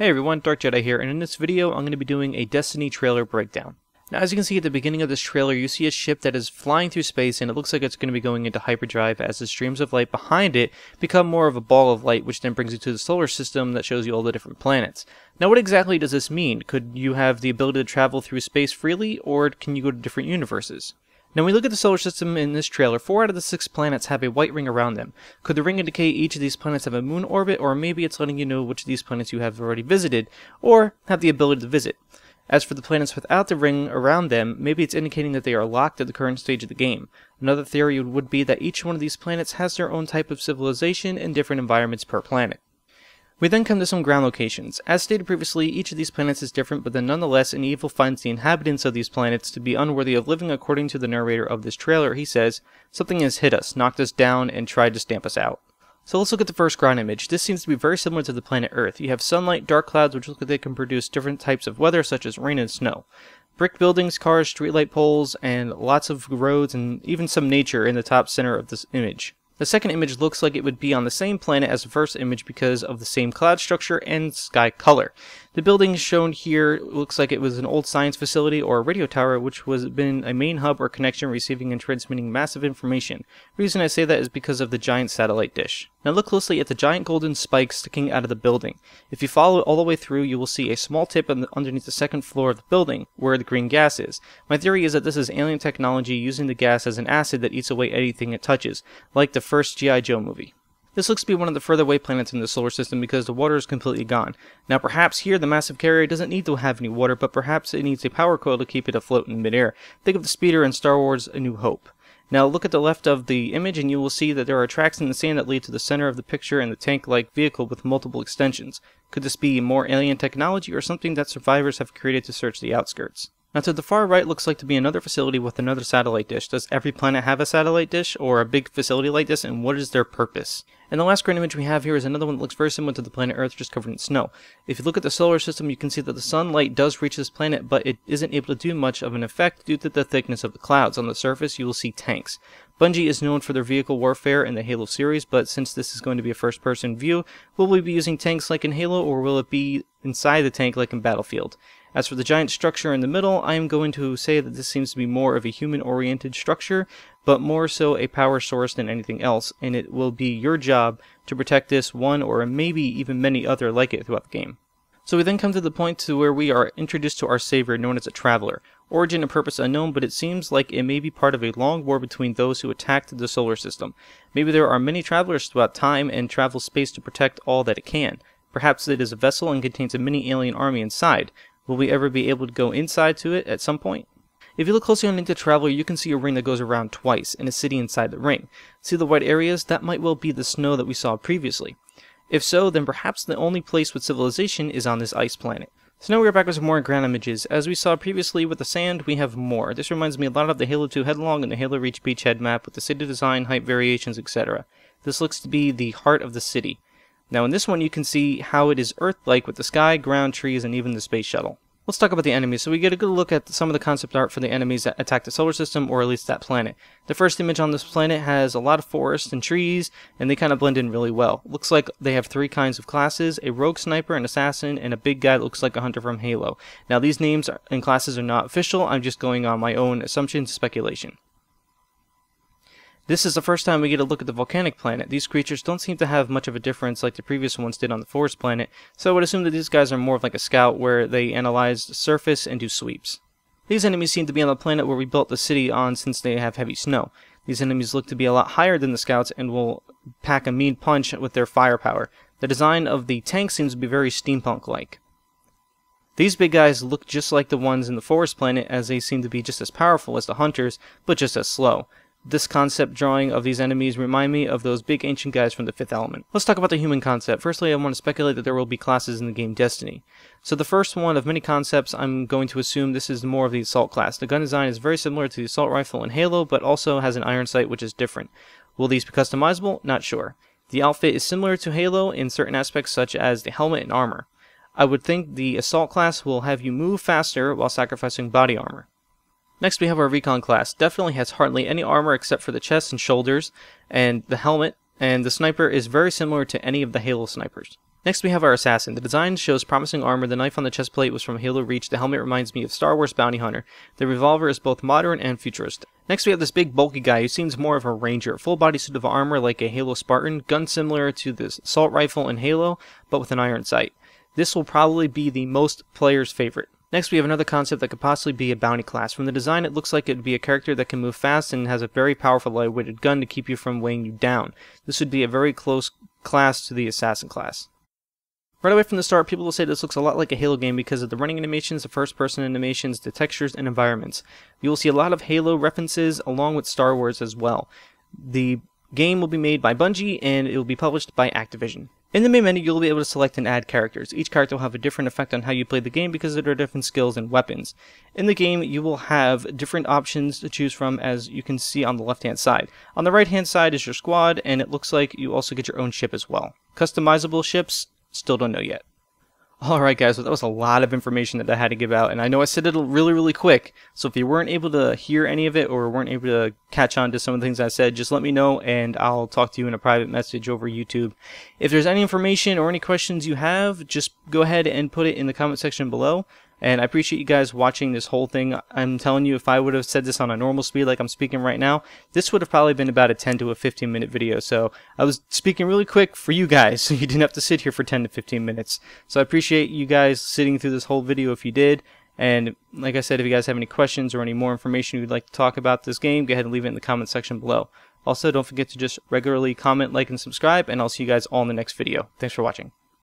Hey everyone, Dark Jedi here, and in this video I'm going to be doing a Destiny trailer breakdown. Now as you can see at the beginning of this trailer, you see a ship that is flying through space and it looks like it's going to be going into hyperdrive as the streams of light behind it become more of a ball of light, which then brings you to the solar system that shows you all the different planets. Now what exactly does this mean? Could you have the ability to travel through space freely, or can you go to different universes? Now when we look at the solar system in this trailer, 4 out of the 6 planets have a white ring around them. Could the ring indicate each of these planets have a moon orbit, or maybe it's letting you know which of these planets you have already visited, or have the ability to visit? As for the planets without the ring around them, maybe it's indicating that they are locked at the current stage of the game. Another theory would be that each one of these planets has their own type of civilization and different environments per planet. We then come to some ground locations. As stated previously, each of these planets is different, but then nonetheless, an evil finds the inhabitants of these planets to be unworthy of living. According to the narrator of this trailer, he says, "Something has hit us, knocked us down, and tried to stamp us out." So let's look at the first ground image. This seems to be very similar to the planet Earth. You have sunlight, dark clouds, which look like they can produce different types of weather, such as rain and snow. Brick buildings, cars, streetlight poles, and lots of roads, and even some nature in the top center of this image. The second image looks like it would be on the same planet as the first image because of the same cloud structure and sky color. The building shown here looks like it was an old science facility or a radio tower, which was been a main hub or connection receiving and transmitting massive information. The reason I say that is because of the giant satellite dish. Now look closely at the giant golden spikes sticking out of the building. If you follow all the way through, you will see a small tip underneath the second floor of the building, where the green gas is. My theory is that this is alien technology using the gas as an acid that eats away anything it touches, like the first G.I. Joe movie. This looks to be one of the further away planets in the solar system because the water is completely gone. Now perhaps here the massive carrier doesn't need to have any water, but perhaps it needs a power coil to keep it afloat in midair. Think of the speeder in Star Wars A New Hope. Now look at the left of the image and you will see that there are tracks in the sand that lead to the center of the picture and the tank-like vehicle with multiple extensions. Could this be more alien technology or something that survivors have created to search the outskirts? Now to the far right looks like to be another facility with another satellite dish. Does every planet have a satellite dish or a big facility like this, and what is their purpose? And the last grand image we have here is another one that looks very similar to the planet Earth, just covered in snow. If you look at the solar system, you can see that the sunlight does reach this planet, but it isn't able to do much of an effect due to the thickness of the clouds. On the surface, you will see tanks. Bungie is known for their vehicle warfare in the Halo series, but since this is going to be a first-person view, will we be using tanks like in Halo, or will it be inside the tank like in Battlefield? As for the giant structure in the middle, I am going to say that this seems to be more of a human-oriented structure, but more so a power source than anything else, and it will be your job to protect this one or maybe even many other like it throughout the game. So we then come to the point to where we are introduced to our savior known as a traveler. Origin and purpose unknown, but it seems like it may be part of a long war between those who attacked the solar system. Maybe there are many travelers throughout time and travel space to protect all that it can. Perhaps it is a vessel and contains a mini alien army inside. Will we ever be able to go inside to it at some point? If you look closely underneath the Traveler, you can see a ring that goes around twice, and a city inside the ring. See the white areas? That might well be the snow that we saw previously. If so, then perhaps the only place with civilization is on this ice planet. So now we are back with some more ground images. As we saw previously with the sand, we have more. This reminds me a lot of the Halo 2 Headlong and the Halo Reach beachhead map with the city design, height variations, etc. This looks to be the heart of the city. Now in this one you can see how it is Earth-like with the sky, ground, trees, and even the space shuttle. Let's talk about the enemies. So we get a good look at some of the concept art for the enemies that attack the solar system, or at least that planet. The first image on this planet has a lot of forests and trees, and they kind of blend in really well. Looks like they have 3 kinds of classes: a rogue sniper, an assassin, and a big guy that looks like a hunter from Halo. Now these names and classes are not official, I'm just going on my own assumptions and speculation. This is the first time we get a look at the volcanic planet. These creatures don't seem to have much of a difference like the previous ones did on the forest planet, so I would assume that these guys are more of like a scout where they analyze the surface and do sweeps. These enemies seem to be on the planet where we built the city on since they have heavy snow. These enemies look to be a lot higher than the scouts and will pack a mean punch with their firepower. The design of the tank seems to be very steampunk-like. These big guys look just like the ones in the forest planet, as they seem to be just as powerful as the hunters, but just as slow. This concept drawing of these enemies remind me of those big ancient guys from the Fifth Element. Let's talk about the human concept. Firstly, I want to speculate that there will be classes in the game Destiny. So the first one of many concepts, I'm going to assume this is more of the assault class. The gun design is very similar to the assault rifle in Halo, but also has an iron sight which is different. Will these be customizable? Not sure. The outfit is similar to Halo in certain aspects such as the helmet and armor. I would think the assault class will have you move faster while sacrificing body armor. Next we have our recon class. Definitely has hardly any armor except for the chest and shoulders, and the helmet and the sniper is very similar to any of the Halo snipers. Next we have our assassin. The design shows promising armor, the knife on the chest plate was from Halo Reach, the helmet reminds me of Star Wars Bounty Hunter, the revolver is both modern and futuristic. Next we have this big bulky guy who seems more of a ranger, full body suit of armor like a Halo Spartan, gun similar to the assault rifle in Halo, but with an iron sight. This will probably be the most players' favorite. Next we have another concept that could possibly be a bounty class. From the design it looks like it would be a character that can move fast and has a very powerful light-weighted gun to keep you from weighing you down. This would be a very close class to the assassin class. Right away from the start, people will say this looks a lot like a Halo game because of the running animations, the first-person animations, the textures, and environments. You will see a lot of Halo references along with Star Wars as well. The game will be made by Bungie and it will be published by Activision. In the main menu, you'll be able to select and add characters. Each character will have a different effect on how you play the game because there are different skills and weapons. In the game, you will have different options to choose from, as you can see on the left-hand side. On the right-hand side is your squad, and it looks like you also get your own ship as well. Customizable ships, still don't know yet. Alright guys, so that was a lot of information that I had to give out, and I know I said it really quick, so if you weren't able to hear any of it or weren't able to catch on to some of the things I said, just let me know and I'll talk to you in a private message over YouTube. If there's any information or any questions you have, just go ahead and put it in the comment section below. And I appreciate you guys watching this whole thing. I'm telling you, if I would have said this on a normal speed like I'm speaking right now, this would have probably been about a 10 to a 15 minute video. So I was speaking really quick for you guys, so you didn't have to sit here for 10 to 15 minutes. So I appreciate you guys sitting through this whole video if you did. And like I said, if you guys have any questions or any more information you'd like to talk about this game, go ahead and leave it in the comment section below. Also, don't forget to just regularly comment, like, and subscribe, and I'll see you guys all in the next video. Thanks for watching.